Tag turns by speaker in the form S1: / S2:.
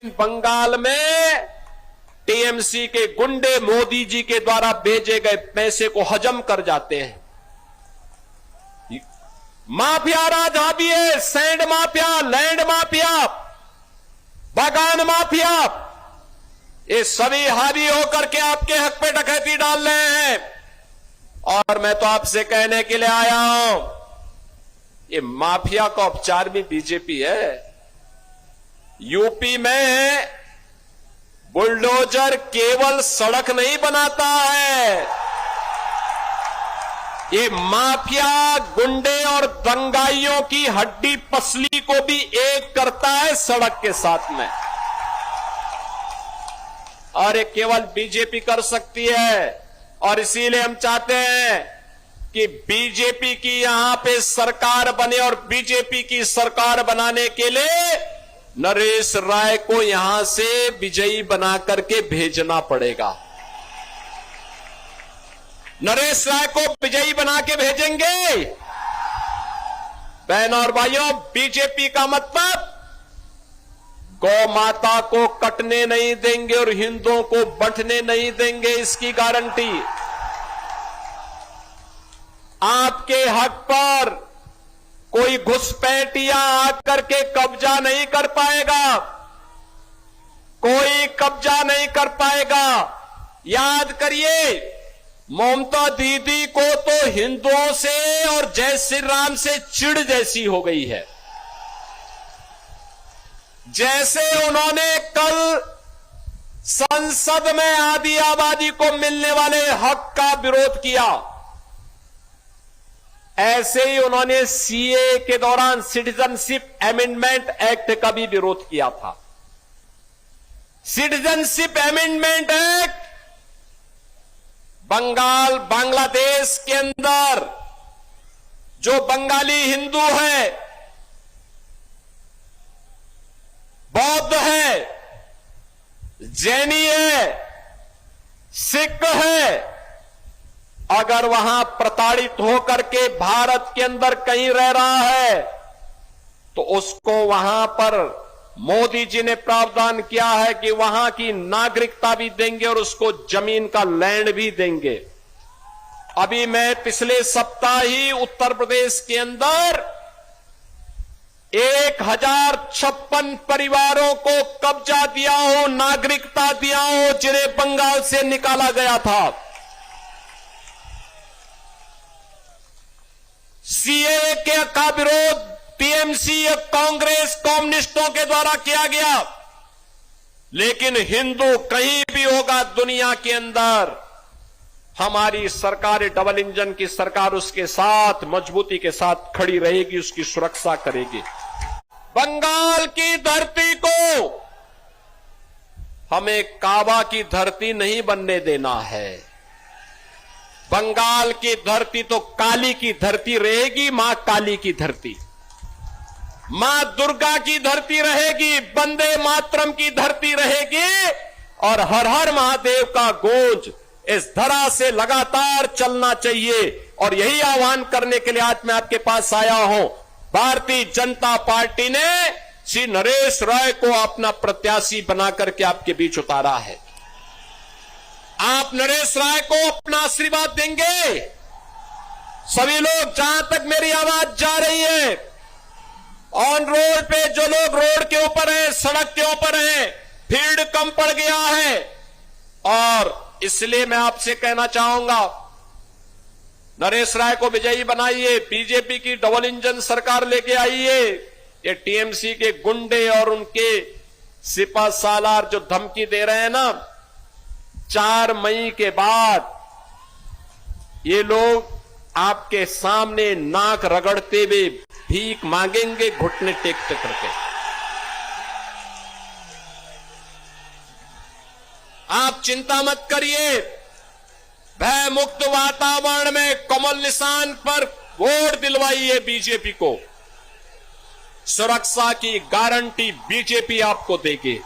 S1: बंगाल में टीएमसी के गुंडे मोदी जी के द्वारा भेजे गए पैसे को हजम कर जाते हैं। माफिया राज हावी है, सैंड माफिया, लैंड माफिया, बागान माफिया, ये सभी हावी होकर के आपके हक पे डकैती डाल रहे हैं। और मैं तो आपसे कहने के लिए आया हूं, ये माफिया का उपचार भी बीजेपी है। यूपी में बुलडोजर केवल सड़क नहीं बनाता है, ये माफिया, गुंडे और दंगाइयों की हड्डी पसली को भी एक करता है सड़क के साथ में। और ये केवल बीजेपी कर सकती है। और इसीलिए हम चाहते हैं कि बीजेपी की यहां पे सरकार बने और बीजेपी की सरकार बनाने के लिए नरेश राय को यहां से विजयी बना करके भेजना पड़ेगा। नरेश राय को विजयी बना के भेजेंगे। बहनों और भाइयों, बीजेपी का मतलब गौ माता को कटने नहीं देंगे और हिंदुओं को बंटने नहीं देंगे, इसकी गारंटी। आपके हक पर कोई घुसपैठिया आकर के कब्जा नहीं कर पाएगा, कोई कब्जा नहीं कर पाएगा। याद करिए, ममता दीदी को तो हिंदुओं से और जय श्री राम से चिढ़ जैसी हो गई है। जैसे उन्होंने कल संसद में आदि आबादी को मिलने वाले हक का विरोध किया, ऐसे ही उन्होंने सीए के दौरान सिटीजनशिप अमेंडमेंट एक्ट का भी विरोध किया था। Citizenship amendment act Bengal, Bangladesh के अंदर जो बंगाली हिंदू है, बौद्ध है, जैनी है, सिख है, अगर वहां प्रताड़ित होकर के भारत के अंदर कहीं रह रहा है तो उसको वहां पर मोदी जी ने प्रावधान किया है कि वहां की नागरिकता भी देंगे और उसको जमीन का लैंड भी देंगे। अभी मैं पिछले सप्ताह ही उत्तर प्रदेश के अंदर 1056 परिवारों को कब्जा दिया हो, नागरिकता दिया हो, जिन्हें बंगाल से निकाला गया था। सीए का विरोध टीएमसी, कांग्रेस, कम्युनिस्टों के द्वारा किया गया, लेकिन हिंदू कहीं भी होगा दुनिया के अंदर, हमारी सरकार, डबल इंजन की सरकार, उसके साथ मजबूती के साथ खड़ी रहेगी, उसकी सुरक्षा करेगी। बंगाल की धरती को हमें काबा की धरती नहीं बनने देना है। बंगाल की धरती तो काली की धरती रहेगी, मां काली की धरती, मां दुर्गा की धरती रहेगी, वंदे मातरम की धरती रहेगी, और हर हर महादेव का गूंज इस धरा से लगातार चलना चाहिए। और यही आह्वान करने के लिए आज मैं आपके पास आया हूं। भारतीय जनता पार्टी ने श्री नरेश राय को अपना प्रत्याशी बना करके आपके बीच उतारा है। आप नरेश राय को अपना आशीर्वाद देंगे? सभी लोग, जहां तक मेरी आवाज जा रही है, ऑन रोड पे जो लोग रोड के ऊपर हैं, सड़क के ऊपर हैं, भीड़ कम पड़ गया है, और इसलिए मैं आपसे कहना चाहूंगा, नरेश राय को विजयी बनाइए, बीजेपी की डबल इंजन सरकार लेके आइए। ये टीएमसी के गुंडे और उनके सिपा सालार जो धमकी दे रहे हैं ना, 4 मई के बाद ये लोग आपके सामने नाक रगड़ते हुए भीख मांगेंगे, घुटने टेकते करके। आप चिंता मत करिए, भय मुक्त वातावरण में कमल निशान पर वोट दिलवाइए बीजेपी को। सुरक्षा की गारंटी बीजेपी आपको देगी।